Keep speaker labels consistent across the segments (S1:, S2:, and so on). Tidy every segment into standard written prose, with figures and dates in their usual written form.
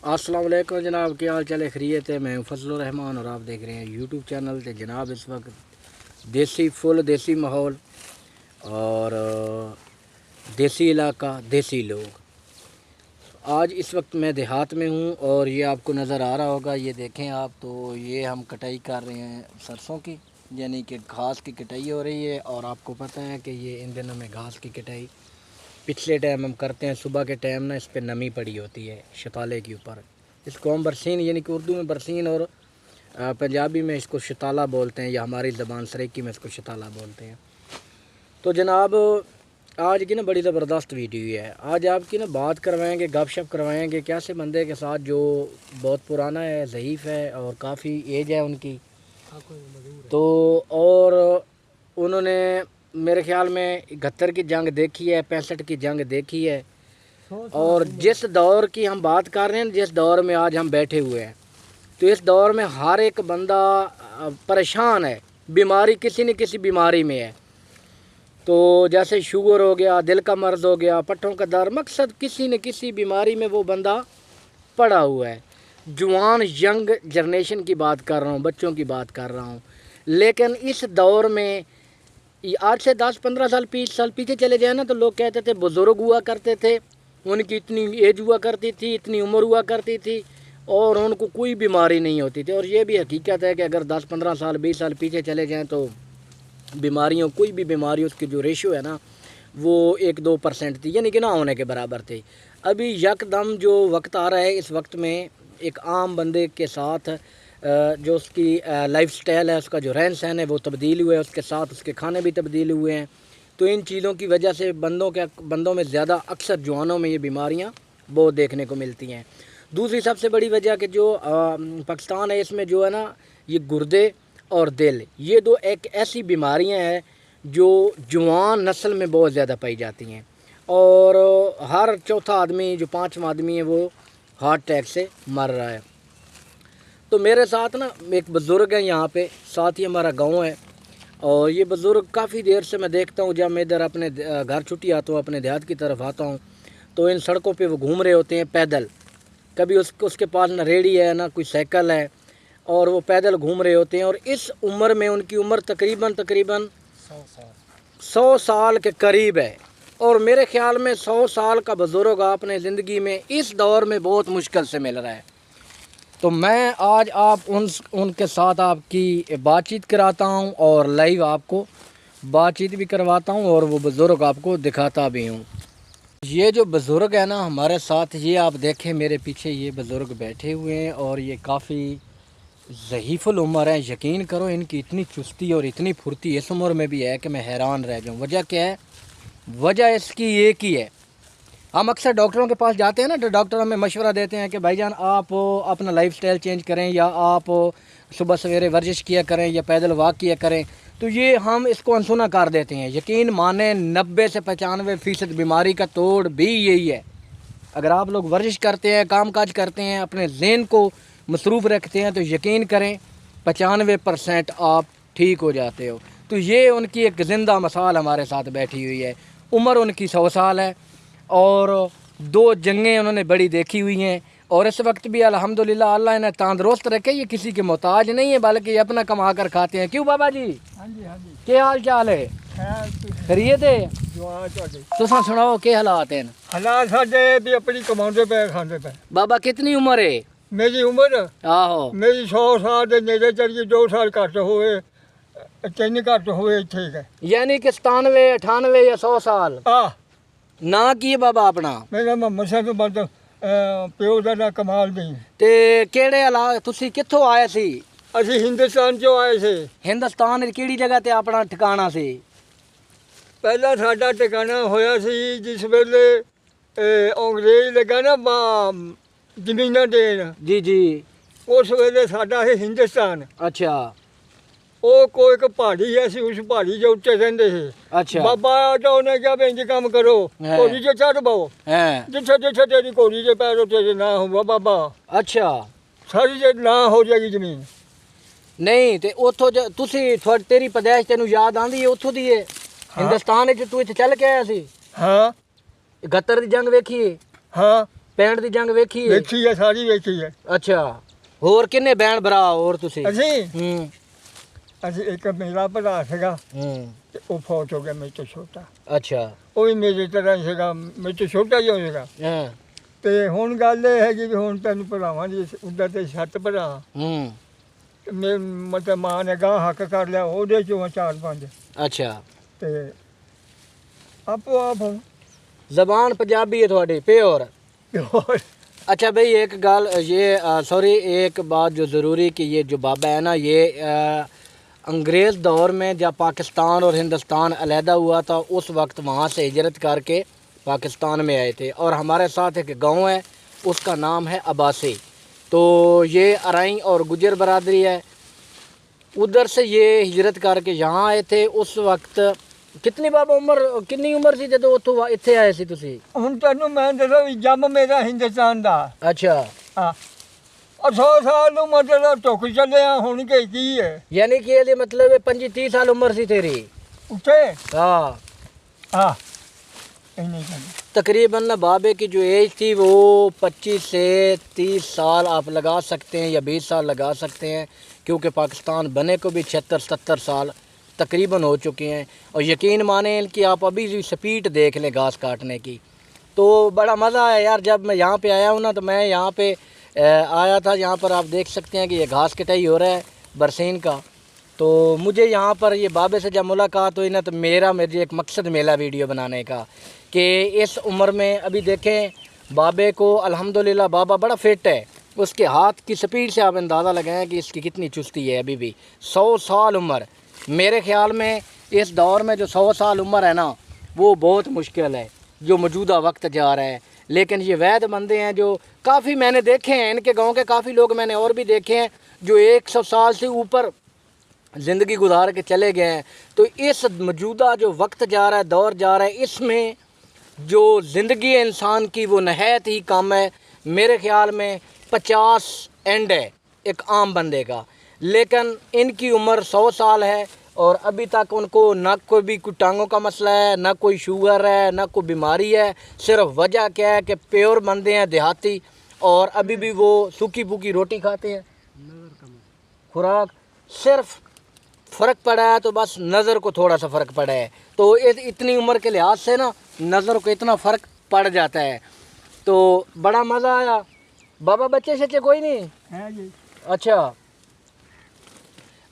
S1: अस्सलाम वालेकुम जनाब, क्या हाल चाल है? खैरियत है? मैं हूं फजल रहमान और आप देख रहे हैं यूट्यूब चैनल। तो जनाब इस वक्त देसी फुल देसी माहौल और देसी इलाका देसी लोग। आज इस वक्त मैं देहात में हूं और ये आपको नज़र आ रहा होगा, ये देखें आप। तो ये हम कटाई कर रहे हैं सरसों की, यानी कि घास की कटाई हो रही है। और आपको पता है कि ये इन दिनों में घास की कटाई पिछले टाइम हम करते हैं सुबह के टाइम ना, इस पर नमी पड़ी होती है शताले के ऊपर। इसको हम बरसीन यानी कि उर्दू में बरसीन और पंजाबी में इसको शताला बोलते हैं, या हमारी ज़बान सरेकी में इसको शताला बोलते हैं। तो जनाब आज की ना बड़ी ज़बरदस्त वीडियो है। आज आपकी ना बात करवाएंगे, गपशप करवाएंगे कि ऐसे बंदे के साथ जो बहुत पुराना है, ज़ईफ़ है और काफ़ी एज है उनकी। तो और उन्होंने मेरे ख्याल में 71 की जंग देखी है, 65 की जंग देखी है। और जिस दौर की हम बात कर रहे हैं, जिस दौर में आज हम बैठे हुए हैं, तो इस दौर में हर एक बंदा परेशान है, बीमारी किसी न किसी बीमारी में है। तो जैसे शुगर हो गया, दिल का मर्ज़ हो गया, पट्टों का दर्द, मकसद किसी न किसी बीमारी में वो बंदा पड़ा हुआ है। जवान यंग जनरेशन की बात कर रहा हूँ, बच्चों की बात कर रहा हूँ। लेकिन इस दौर में आज से 10-15 साल 20 साल पीछे चले जाए ना, तो लोग कहते थे बुज़ुर्ग हुआ करते थे, उनकी इतनी एज हुआ करती थी, इतनी उम्र हुआ करती थी और उनको कोई बीमारी नहीं होती थी। और ये भी हकीकत है कि अगर 10-15 साल 20 साल पीछे चले जाएं तो बीमारियों, कोई भी बीमारी, उसकी जो रेशो है ना वो 1-2% थी, यानी कि ना होने के बराबर थी। अभी यकदम जो वक्त आ रहा है, इस वक्त में एक आम बंदे के साथ जो उसकी लाइफ स्टाइल है, उसका जो रहन सहन है वो तब्दील हुआ है, उसके साथ उसके खाने भी तब्दील हुए हैं। तो इन चीज़ों की वजह से बंदों में ज़्यादा अक्सर जवानों में ये बीमारियां बहुत देखने को मिलती हैं। दूसरी सबसे बड़ी वजह कि जो पाकिस्तान है, इसमें जो है ना ये गुर्दे और दिल, ये दो एक ऐसी बीमारियां हैं जो जवान नस्ल में बहुत ज़्यादा पाई जाती हैं। और हर चौथा आदमी, जो 5वां आदमी है, वो हार्ट अटैक से मर रहा है। तो मेरे साथ ना एक बुज़ुर्ग है यहाँ पे, साथ ही हमारा गांव है। और ये बुज़ुर्ग काफ़ी देर से मैं देखता हूँ, जब मैं इधर अपने घर छुट्टी आता हूँ, अपने देहात की तरफ आता हूँ, तो इन सड़कों पे वो घूम रहे होते हैं पैदल। कभी उसके पास ना रेहड़ी है ना कोई साइकिल है, और वो पैदल घूम रहे होते हैं। और इस उम्र में उनकी उम्र तकरीबन 100 साल के करीब है। और मेरे ख्याल में 100 साल का बुज़ुर्ग आपने ज़िंदगी में इस दौर में बहुत मुश्किल से मिल रहा है। तो मैं आज उनके साथ आपकी बातचीत कराता हूं और लाइव आपको बातचीत भी करवाता हूं और वो बुज़ुर्ग आपको दिखाता भी हूं। ये जो बुज़ुर्ग है ना हमारे साथ, ये आप देखें मेरे पीछे ये बुज़ुर्ग बैठे हुए हैं और ये काफ़ी ज़हीफ़ुल उम्र है। यकीन करो इनकी इतनी चुस्ती और इतनी फुर्ती इस उम्र में भी है कि मैं हैरान रह जाऊँ। वजह क्या है? वजह इसकी एक ही है। हम अक्सर डॉक्टरों के पास जाते हैं ना, तो डॉक्टर हमें मशवरा देते हैं कि भाईजान आप अपना लाइफस्टाइल चेंज करें, या आप सुबह सवेरे वर्जिश किया करें, या पैदल वॉक किया करें। तो ये हम इसको अनसुना कर देते हैं। यकीन माने 90 से 95% बीमारी का तोड़ भी यही है। अगर आप लोग वर्जिश करते हैं, काम काज करते हैं, अपने ज़हन को मसरूफ़ रखते हैं, तो यकीन करें 95% आप ठीक हो जाते हो। तो ये उनकी एक ज़िंदा मिसाल हमारे साथ बैठी हुई है। उम्र उनकी 100 साल है और 2 जंगें उन्होंने बड़ी देखी हुई हैं। और इस वक्त भी अल्हम्दुलिल्लाह अल्लाह इन्हें तंदुरुस्त रखे, ये किसी के मोहताज नहीं है, बल्कि अपना कमा कर खाते हैं। क्यों बाबा जी?
S2: हाँ जी हाँ जी।
S1: क्या हाल चाल है? खैरियत है? तुसां सुनाओ के हालात हैं?
S2: हालात साडे भी अपनी कमाते पे खाते पे।
S1: बाबा कितनी उम्र है?
S2: मेरी उम्र
S1: आहो
S2: मेरी 100 साल के नेड़े चढ़ी, 2 साल घट होए, 3 घट होए, ठीक है।
S1: यानी कि 97 98 या 100 साल। ना की बाबा अपना?
S2: मेरा मोहम्मद साहब बंद प्यो का ना कमाल नहीं।
S1: ते केड़े इलाके तुसी कित्थों आए सी?
S2: असी हिंदुस्तान चो आए थे।
S1: हिंदुस्तान दी केड़ी जगह ते अपना ठिकाना सी?
S2: पहला साडा ठिकाना होया सी जिस वेले अंग्रेज लगा ना जमीना देन,
S1: जी जी।
S2: उस वेले साडा है हिंदुस्तान।
S1: अच्छा
S2: ਉਹ ਕੋਈ ਇੱਕ ਪਹਾੜੀ ਹੈ, ਅਸੀਂ ਉਸ ਪਹਾੜੀ ਦੇ ਉੱਤੇ ਰਹਿੰਦੇ ਸੀ।
S1: अच्छा
S2: ਬਾਬਾ ਤਾਂ ਉਹਨੇ ਕਿਹਾ ਵੀ ਇੰਜ ਕੰਮ ਕਰੋ,
S1: ਹੈ।
S2: ਘੋੜੀ 'ਤੇ ਚੜ੍ਹ ਪਾਓ,
S1: हैं
S2: ਜਿੱਥੇ ਜਿੱਥੇ ਤੇਰੀ ਘੋੜੀ ਦੇ ਪੈਰ ਉੱਤੇ ਜੇ ਨਾ ਹੋਊਗਾ ਬਾਬਾ,
S1: अच्छा
S2: ਸਾਰੀ ਜੇ ਨਾ ਹੋ ਜਾਏਗੀ ਜ਼ਮੀਨ।
S1: नहीं ते उथों तेरी पैदाइश तेन याद आंदी है उथों दी है? हिंदुस्तान तू इत्थे चल के आया सी?
S2: ਹਾਂ
S1: 71 दी जंग वेखी है,
S2: ਹਾਂ
S1: 65 ਦੀ ਜੰਗ ਵੇਖੀ ਹੈ?
S2: ਵੇਖੀ ਹੈ, ਸਾਰੀ ਵੇਖੀ ਹੈ।
S1: ਅੱਛਾ, ਹੋਰ ਕਿੰਨੇ ਭੈਣ ਭਰਾ ਹੋਰ ਤੁਸੀਂ?
S2: ਅਸੀਂ
S1: ਹੂੰ
S2: ਅਸੀਂ ਇੱਕ ਮੇਰਾ ਭਰਾ ਸੀਗਾ
S1: ਹੂੰ
S2: ਤੇ ਉਹ ਫੌਤ ਹੋ ਗਿਆ ਮੇਰੇ ਤੋਂ ਛੋਟਾ।
S1: ਅੱਛਾ
S2: ਉਹ ਵੀ ਮੇਰੇ ਤਰ੍ਹਾਂ ਹੀ ਸੀਗਾ, ਮੇਰੇ ਤੋਂ ਛੋਟਾ ਹੀ ਹੋਏਗਾ।
S1: ਹਾਂ
S2: ਤੇ ਹੁਣ ਗੱਲ ਇਹ ਹੈਗੀ ਵੀ ਹੁਣ ਤੈਨੂੰ ਭਰਾਵਾਂ ਦੀ ਉੱਧਰ ਤੇ 7 ਭਰਾ
S1: ਹੂੰ
S2: ਤੇ ਮਤਲਬ ਮਾਂ ਨੇ ਗਾਂ ਹੱਕ ਕਰ ਲਿਆ, ਉਹਦੇ ਚੋਂ 4-5
S1: ਅੱਛਾ।
S2: ਤੇ ਆਪੋ ਆਪ ਹੁਣ
S1: ਜ਼ਬਾਨ पंजाबी है थोड़ी प्योर?
S2: ਤੇ ਹੋਰ
S1: अच्छा भाई एक गाल ये सॉरी एक बात जो ज़रूरी कि ये जो बाबा है ना ये अंग्रेज़ दौर में जब पाकिस्तान और हिंदुस्तान अलहदा हुआ था उस वक्त वहाँ से हिजरत करके पाकिस्तान में आए थे। और हमारे साथ एक गांव है उसका नाम है अब्बासी। तो ये अराई और गुजर बरादरी है, उधर से ये हिजरत करके यहाँ आए थे। उस वक्त कितनी बाबा उम्र कितनी उम्र सी जदों उत्थों इत्थे आए सी तुसी?
S2: ਹੁਣ ਤੈਨੂੰ ਮੈਂ ਦੱਸਾਂ ਵੀ ਜੰਮ ਮੇਰਾ ਹਿੰਦੁਸਤਾਨ ਦਾ
S1: अच्छा,
S2: ਹਾਂ। 100 ਸਾਲ ਨੂੰ ਮਤਲਬ ਟੁੱਕ ਚੱਲਿਆ ਹੁਣ ਕੀ ਹੈ
S1: यानी कि ये मतलब 25-30 साल उम्र सी तेरी?
S2: ਉੱਥੇ।
S1: हाँ
S2: ਹਾਂ ਇੰਨੀ ਗੱਲ।
S1: तकरीबन ना बाबे की जो एज थी वो 25 से 30 साल आप लगा सकते हैं या 20 साल लगा सकते हैं, क्योंकि पाकिस्तान बने को भी 76-70 साल तकरीबन हो चुके हैं। और यकीन माने कि आप अभी भी स्पीड देख लें घास काटने की। तो बड़ा मज़ा आया यार जब मैं यहाँ पे आया हूँ ना। तो मैं यहाँ पे आया था, यहाँ पर आप देख सकते हैं कि ये घास कटाई हो रहा है बरसीन का। तो मुझे यहाँ पर ये बाबे से जब मुलाकात हुई ना तो मुझे एक मकसद मिला वीडियो बनाने का कि इस उम्र में अभी देखें बाबे को अल्हम्दुलिल्लाह बाबा बड़ा फिट है। उसके हाथ की स्पीड से आप अंदाज़ा लगाएं कि इसकी कितनी चुस्ती है। अभी भी 100 साल उम्र, मेरे ख़्याल में इस दौर में जो 100 साल उम्र है ना वो बहुत मुश्किल है जो मौजूदा वक्त जा रहा है। लेकिन ये वैद बंदे हैं जो काफ़ी मैंने देखे हैं, इनके गांव के काफ़ी लोग मैंने और भी देखे हैं जो 100 साल से ऊपर ज़िंदगी गुजार के चले गए हैं। तो इस मौजूदा जो वक्त जा रहा है, दौर जा रहा है, इसमें जो ज़िंदगी है इंसान की वो नहायत ही कम है। मेरे ख़्याल में 50 एंड है एक आम बंदे का, लेकिन इनकी उम्र 100 साल है और अभी तक उनको ना कोई भी कोई टांगों का मसला है, ना कोई शुगर है, ना कोई बीमारी है। सिर्फ वजह क्या है कि प्योर बंदे हैं देहाती और अभी भी वो सूखी फूकी रोटी खाते हैं। खुराक सिर्फ फ़र्क पड़ा है तो बस नज़र को थोड़ा सा फ़र्क पड़ा है। तो इतनी उम्र के लिहाज से ना नज़र को इतना फ़र्क पड़ जाता है। तो बड़ा मज़ा आया। बाबा बच्चे शच्चे कोई नहीं?
S2: है जी।
S1: अच्छा,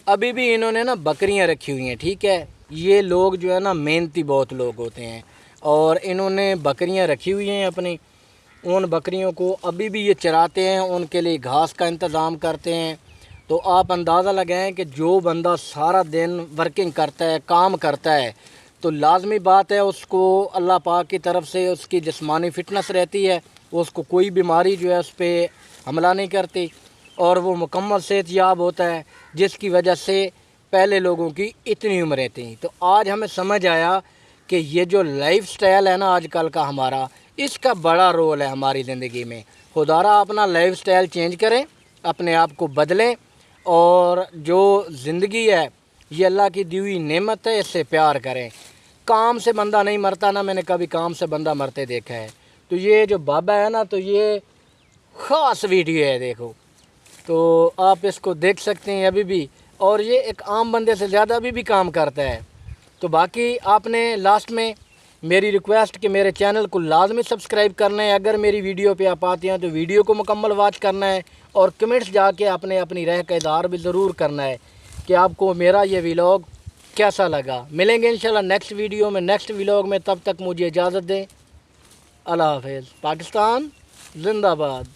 S1: अभी भी इन्होंने ना बकरियां रखी हुई हैं, ठीक है। ये लोग जो है ना मेहनती बहुत लोग होते हैं और इन्होंने बकरियां रखी हुई हैं अपनी। उन बकरियों को अभी भी ये चराते हैं, उनके लिए घास का इंतज़ाम करते हैं। तो आप अंदाज़ा लगाएं कि जो बंदा सारा दिन वर्किंग करता है, काम करता है, तो लाजमी बात है उसको अल्लाह पाक की तरफ से उसकी जिस्मानी फ़िटनेस रहती है, उसको कोई बीमारी जो है उस पर हमला नहीं करती और वो मुकम्मल सेहतयाब होता है, जिसकी वजह से पहले लोगों की इतनी उम्रें थी। तो आज हमें समझ आया कि ये जो लाइफ स्टाइल है ना आजकल का हमारा, इसका बड़ा रोल है हमारी ज़िंदगी में। खुदारा अपना लाइफ स्टाइल चेंज करें, अपने आप को बदलें और जो ज़िंदगी है ये अल्लाह की दी हुई नेमत है, इससे प्यार करें। काम से बंदा नहीं मरता ना, मैंने कभी काम से बंदा मरते देखा है। तो ये जो बाबा है ना, तो ये ख़ास वीडियो है, देखो तो आप इसको देख सकते हैं अभी भी। और ये एक आम बंदे से ज़्यादा अभी भी काम करता है। तो बाकी आपने लास्ट में मेरी रिक्वेस्ट कि मेरे चैनल को लाजमी सब्सक्राइब करना है। अगर मेरी वीडियो पे आप आते हैं तो वीडियो को मुकम्मल वॉच करना है और कमेंट्स जाके आपने अपनी राय का इज़हार भी ज़रूर करना है कि आपको मेरा ये व्लॉग कैसा लगा। मिलेंगे इंशाल्लाह नेक्स्ट वीडियो में, नेक्स्ट व्लॉग में। तब तक मुझे इजाज़त दें। अल्लाह हाफ़िज़। पाकिस्तान जिंदाबाद।